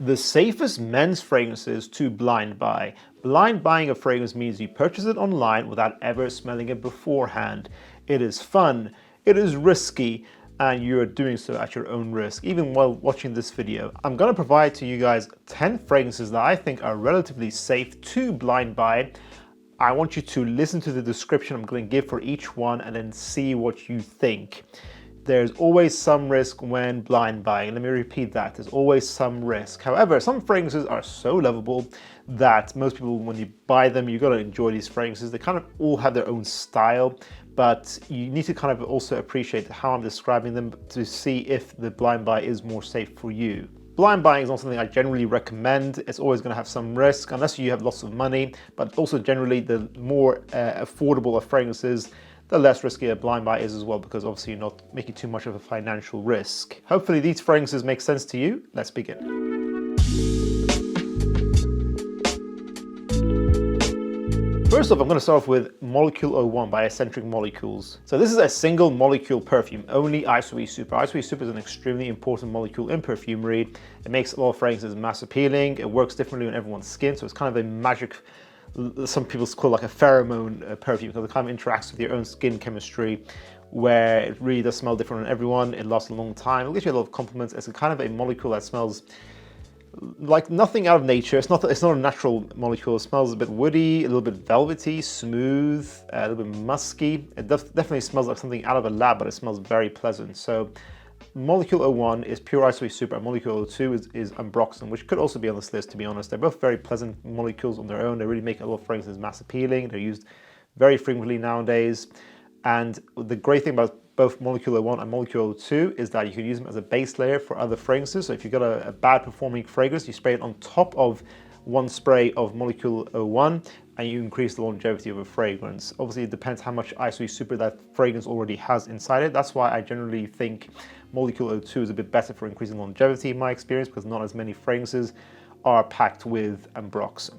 The safest men's fragrances to blind buy. Blind buying a fragrance means you purchase it online without ever smelling it beforehand. It is fun, it is risky, and you're doing so at your own risk. Even while watching this video, I'm going to provide to you guys 10 fragrances that I think are relatively safe to blind buy. I want you to listen to the description I'm going to give for each one and then see what you think. There's always some risk when blind buying. Let me repeat that. There's always some risk. However, some fragrances are so lovable that most people, when you buy them, you've got to enjoy these fragrances. They kind of all have their own style, but you need to kind of also appreciate how I'm describing them to see if the blind buy is more safe for you. Blind buying is not something I generally recommend. It's always going to have some risk unless you have lots of money, but also generally the more affordable a fragrance is, the less risky a blind buy is as well, because obviously you're not making too much of a financial risk. Hopefully these fragrances make sense to you. Let's begin. First off, I'm going to start off with Molecule 01 by Escentric Molecules. So this is a single molecule perfume, only Isoe Super. Isoe Super is an extremely important molecule in perfumery. It makes a lot of fragrances mass appealing. It works differently on everyone's skin, so it's kind of a magic, some people call it like a pheromone perfume, because it kind of interacts with your own skin chemistry, where it really does smell different on everyone. It lasts a long time. It'll get you a lot of compliments. It's a kind of a molecule that smells like nothing out of nature. It's not a natural molecule. It smells a bit woody, a little bit velvety, smooth, a little bit musky. It definitely smells like something out of a lab, but it smells very pleasant. So Molecule 01 is pure Isoe Super, and Molecule 02 is Ambroxan, which could also be on this list, to be honest. They're both very pleasant molecules on their own. They really make a lot of fragrances mass appealing. They're used very frequently nowadays. And the great thing about both Molecule 01 and Molecule 02 is that you can use them as a base layer for other fragrances. So if you've got a bad performing fragrance, you spray it on top of one spray of Molecule 01 and you increase the longevity of a fragrance. Obviously, it depends how much Isoe Super that fragrance already has inside it. That's why I generally think Molecule 02 is a bit better for increasing longevity in my experience, because not as many fragrances are packed with Ambroxan.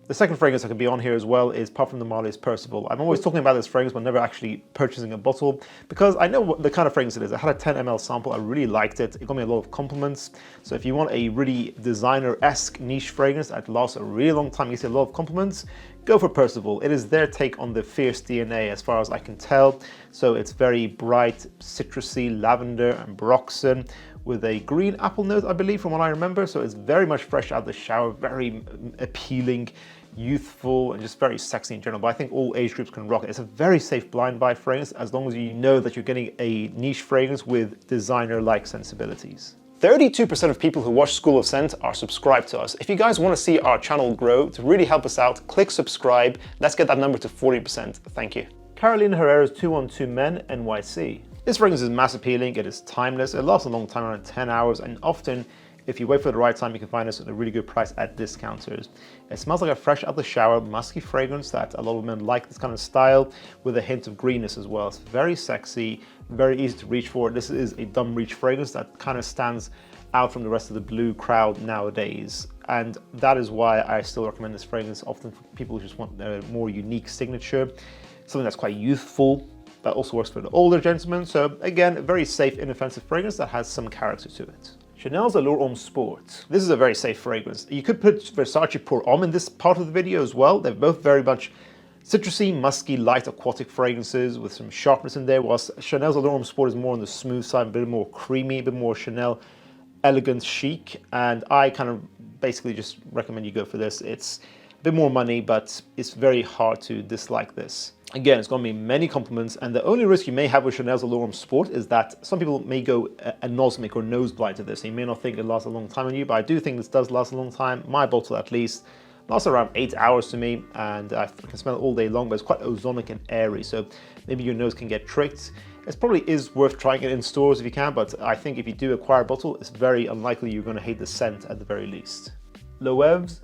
The second fragrance that can be on here as well is Parfum de Marly's Percival. I'm always talking about this fragrance but never actually purchasing a bottle, because I know what the kind of fragrance it is. I had a 10 ml sample, I really liked it. It got me a lot of compliments. So if you want a really designer-esque niche fragrance that lasts a really long time, you get a lot of compliments, go for Percival. It is their take on the Fierce DNA as far as I can tell. So it's very bright, citrusy, lavender, and Ambroxan, with a green apple note, I believe, from what I remember. So it's very much fresh out of the shower, very appealing, youthful, and just very sexy in general. But I think all age groups can rock it. It's a very safe blind buy fragrance, as long as you know that you're getting a niche fragrance with designer-like sensibilities. 32% of people who watch School of Scent are subscribed to us. If you guys want to see our channel grow, to really help us out, click subscribe. Let's get that number to 40%. Thank you. Carolina Herrera's 212 Men NYC. This fragrance is mass appealing, it is timeless, it lasts a long time, around 10 hours, and often, if you wait for the right time, you can find this at a really good price at discounters. It smells like a fresh out of the shower, musky fragrance that a lot of men like this kind of style, with a hint of greenness as well. It's very sexy, very easy to reach for. This is a dumb reach fragrance that kind of stands out from the rest of the blue crowd nowadays. And that is why I still recommend this fragrance often for people who just want a more unique signature, something that's quite youthful, that also works for the older gentlemen. So again, a very safe, inoffensive fragrance that has some character to it. Chanel's Allure Homme Sport. This is a very safe fragrance. You could put Versace Pour Homme in this part of the video as well. They're both very much citrusy, musky, light aquatic fragrances with some sharpness in there, whilst Chanel's Allure Homme Sport is more on the smooth side, a bit more creamy, a bit more Chanel elegant chic. And I kind of basically just recommend you go for this. It's a bit more money, but it's very hard to dislike this. Again, it's going to be many compliments, and the only risk you may have with Chanel's Allure Homme Sport is that some people may go anosmic or nose blind to this. You may not think it lasts a long time on you, but I do think this does last a long time. My bottle, at least, lasts around 8 hours to me, and I can smell it all day long, but it's quite ozonic and airy, so maybe your nose can get tricked. It probably is worth trying it in stores if you can, but I think if you do acquire a bottle, it's very unlikely you're going to hate the scent at the very least. Loewe's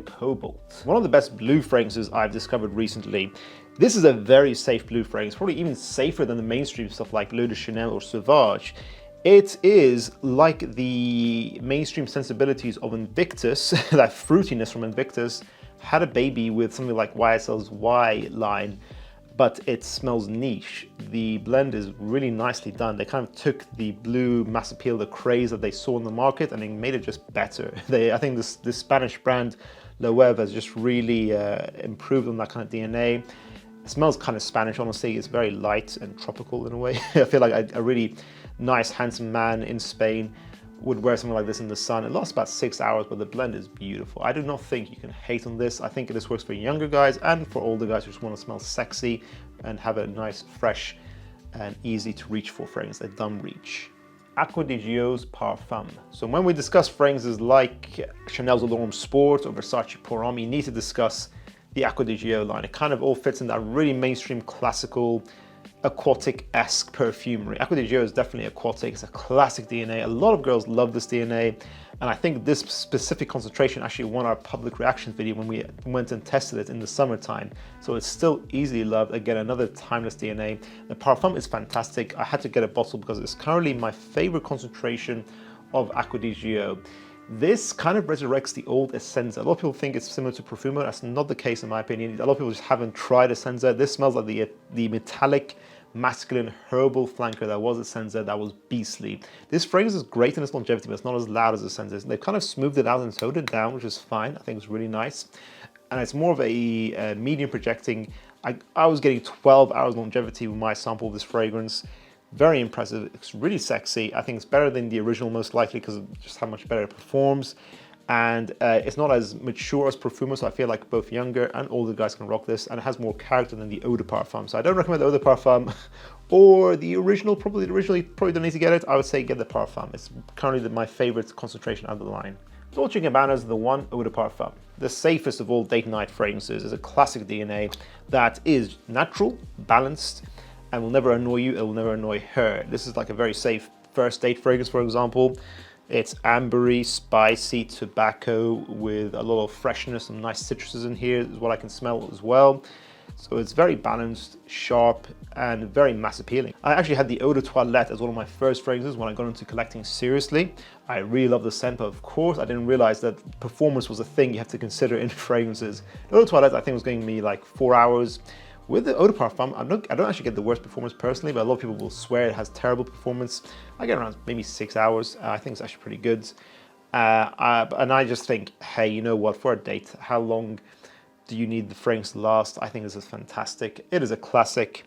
Cobalt. One of the best blue fragrances I've discovered recently. This is a very safe blue fragrance, probably even safer than the mainstream stuff like Bleu de Chanel or Sauvage. It is like the mainstream sensibilities of Invictus, that fruitiness from Invictus, had a baby with something like YSL's Y line, but it smells niche. The blend is really nicely done. They kind of took the blue mass appeal, the craze that they saw in the market, and they made it just better. I think this Spanish brand, Loewe, has just really improved on that kind of DNA. It smells kind of Spanish, honestly. It's very light and tropical in a way. I feel like a really nice, handsome man in Spain would wear something like this in the sun. It lasts about 6 hours, but the blend is beautiful. I do not think you can hate on this. I think this works for younger guys and for older guys who just want to smell sexy and have a nice, fresh, and easy to reach for fragrance, a dumb reach. Acqua di Gio's Parfum. So when we discuss fragrances like Chanel's Allure Sport or Versace Pour Homme, you need to discuss the Acqua di Gio line. It kind of all fits in that really mainstream, classical, aquatic-esque perfumery. Acqua di Gio is definitely aquatic. It's a classic DNA. A lot of girls love this DNA, and I think this specific concentration actually won our public reactions video when we went and tested it in the summertime. So it's still easily loved. Again, another timeless DNA. The Parfum is fantastic. I had to get a bottle because it's currently my favorite concentration of Acqua di Gio. This kind of resurrects the old Essenza. A lot of people think it's similar to Perfume. That's not the case in my opinion. A lot of people just haven't tried Essenza. This smells like the metallic, masculine, herbal flanker that was Essenza, that was beastly. This fragrance is great in its longevity, but it's not as loud as Essenza. They've kind of smoothed it out and toned it down, which is fine. I think it's really nice. And it's more of a medium projecting. I was getting 12 hours longevity with my sample of this fragrance. Very impressive. It's really sexy. I think it's better than the original, most likely, because of just how much better it performs. And it's not as mature as Perfume, so I feel like both younger and older guys can rock this, and it has more character than the Eau de Parfum. So I don't recommend the Eau de Parfum or the original. Probably don't need to get it. I would say get the Parfum. It's currently my favorite concentration out of the line. Dolce & Gabbana is the one Eau de Parfum. The safest of all date night fragrances. Is a classic DNA that is natural, balanced, and will never annoy you. It will never annoy her. This is like a very safe first date fragrance, for example. It's ambery, spicy, tobacco with a lot of freshness and nice citruses in here is what I can smell as well. So it's very balanced, sharp, and very mass appealing. I actually had the Eau de Toilette as one of my first fragrances when I got into collecting seriously. I really love the scent, but of course I didn't realize that performance was a thing you have to consider in fragrances. Eau de Toilette I think was going to be like 4 hours. With the Eau de Parfum, I don't actually get the worst performance personally, but a lot of people will swear it has terrible performance. I get around maybe 6 hours. I think it's actually pretty good. And I just think, hey, you know what, for a date, how long do you need the fragrance to last? I think this is fantastic. It is a classic.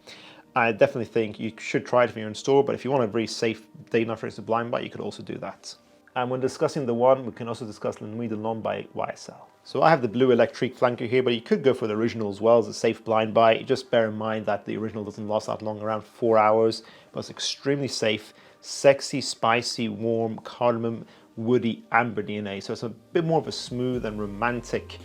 I definitely think you should try it if you're in store, but if you want a very safe date night fragrance to blind buy, you could also do that. And when discussing the one, we can also discuss La Nuit de l'Homme by YSL. So I have the Bleu Electrique flanker here, but you could go for the original as well as a safe blind buy. Just bear in mind that the original doesn't last that long, around 4 hours, but it's extremely safe, sexy, spicy, warm, cardamom, woody, amber DNA. So it's a bit more of a smooth and romantic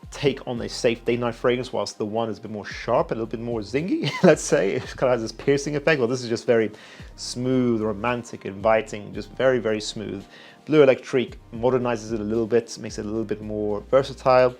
take on a safe date night fragrance, whilst the one is a bit more sharp, a little bit more zingy, let's say. It kind of has this piercing effect. Well, this is just very smooth, romantic, inviting, just very, very smooth. Bleu Electrique modernizes it a little bit, makes it a little bit more versatile,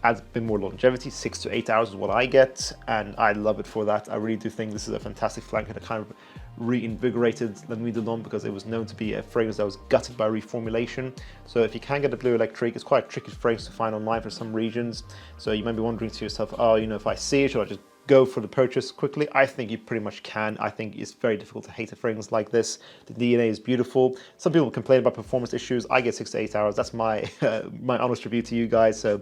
adds a bit more longevity. 6 to 8 hours is what I get, and I love it for that. I really do think this is a fantastic flanker that kind of reinvigorated La Nuit de l'Homme, because it was known to be a fragrance that was gutted by reformulation. So if you can get a Bleu Electrique, it's quite a tricky fragrance to find online for some regions. So you might be wondering to yourself, oh, you know, if I see it, should I just go for the purchase quickly? I think you pretty much can. I think it's very difficult to hate a fragrance like this. The DNA is beautiful. Some people complain about performance issues. I get 6 to 8 hours. That's my my honest review to you guys. So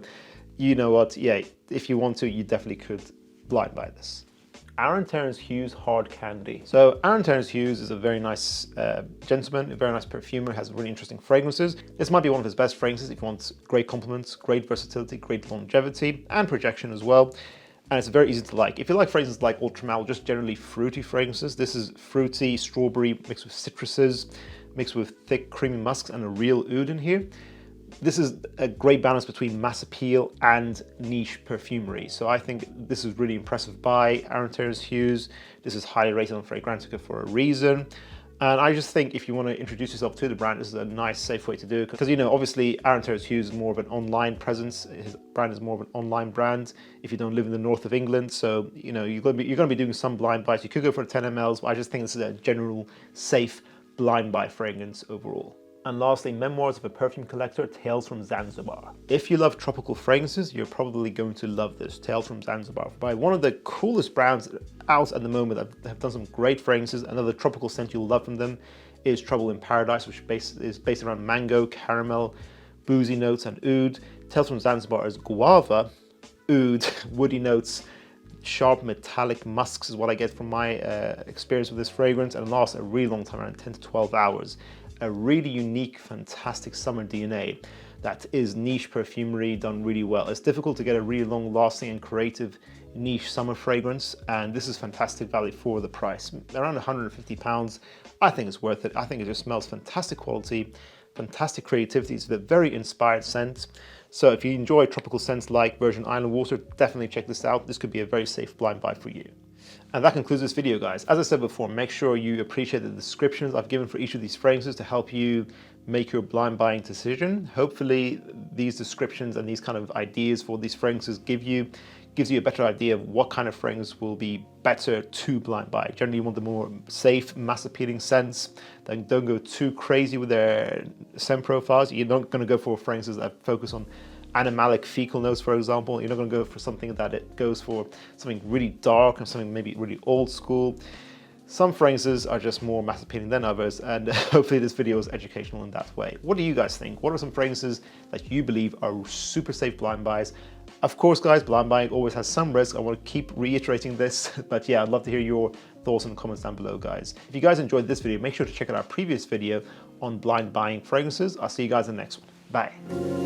you know what? Yeah, if you want to, you definitely could blind buy this. Terence Hughes Hard Candy. So Terence Hughes is a very nice gentleman, a very nice perfumer, has really interesting fragrances. This might be one of his best fragrances if you want great compliments, great versatility, great longevity, and projection as well. And it's very easy to like. If you like fragrances like Ultramal, just generally fruity fragrances, this is fruity, strawberry, mixed with citruses, mixed with thick, creamy musks, and a real oud in here. This is a great balance between mass appeal and niche perfumery. So I think this is really impressive by Terence Hughes. This is highly rated on Fragrantica for a reason. And I just think if you want to introduce yourself to the brand, this is a nice, safe way to do it. Because, you know, obviously Terence Hughes is more of an online presence. His brand is more of an online brand if you don't live in the north of England. So, you know, you're going to be doing some blind buys. You could go for 10 mLs, but I just think this is a general, safe blind buy fragrance overall. And lastly, Memoirs of a Perfume Collector, Tales from Zanzibar. If you love tropical fragrances, you're probably going to love this, Tales from Zanzibar, by one of the coolest brands out at the moment that have done some great fragrances. Another tropical scent you'll love from them is Trouble in Paradise, which is based around mango, caramel, boozy notes, and oud. Tales from Zanzibar is guava, oud, woody notes, sharp metallic musks is what I get from my experience with this fragrance, and lasts a really long time, around 10 to 12 hours. A really unique, fantastic summer DNA that is niche perfumery done really well. It's difficult to get a really long lasting and creative niche summer fragrance, and this is fantastic value for the price. Around £150, I think it's worth it. I think it just smells fantastic quality, fantastic creativity. It's a very inspired scent. So if you enjoy tropical scents like Virgin Island water, definitely check this out. This could be a very safe blind buy for you. And that concludes this video, guys. As I said before, make sure you appreciate the descriptions I've given for each of these fragrances to help you make your blind buying decision. Hopefully these descriptions and these kind of ideas for these fragrances gives you a better idea of what kind of fragrance will be better to blind buy. Generally, you want the more safe, mass appealing scents. Then don't go too crazy with their scent profiles. You're not going to go for fragrances that focus on animalic fecal notes, for example. You're not going to go for something that it goes for something really dark and something maybe really old school. Some fragrances are just more mass appealing than others, and hopefully this video is educational in that way. What do you guys think? What are some fragrances that you believe are super safe blind buys? Of course, guys, blind buying always has some risk. I want to keep reiterating this, but yeah, I'd love to hear your thoughts and comments down below, guys. If you guys enjoyed this video, make sure to check out our previous video on blind buying fragrances. I'll see you guys in the next one. Bye.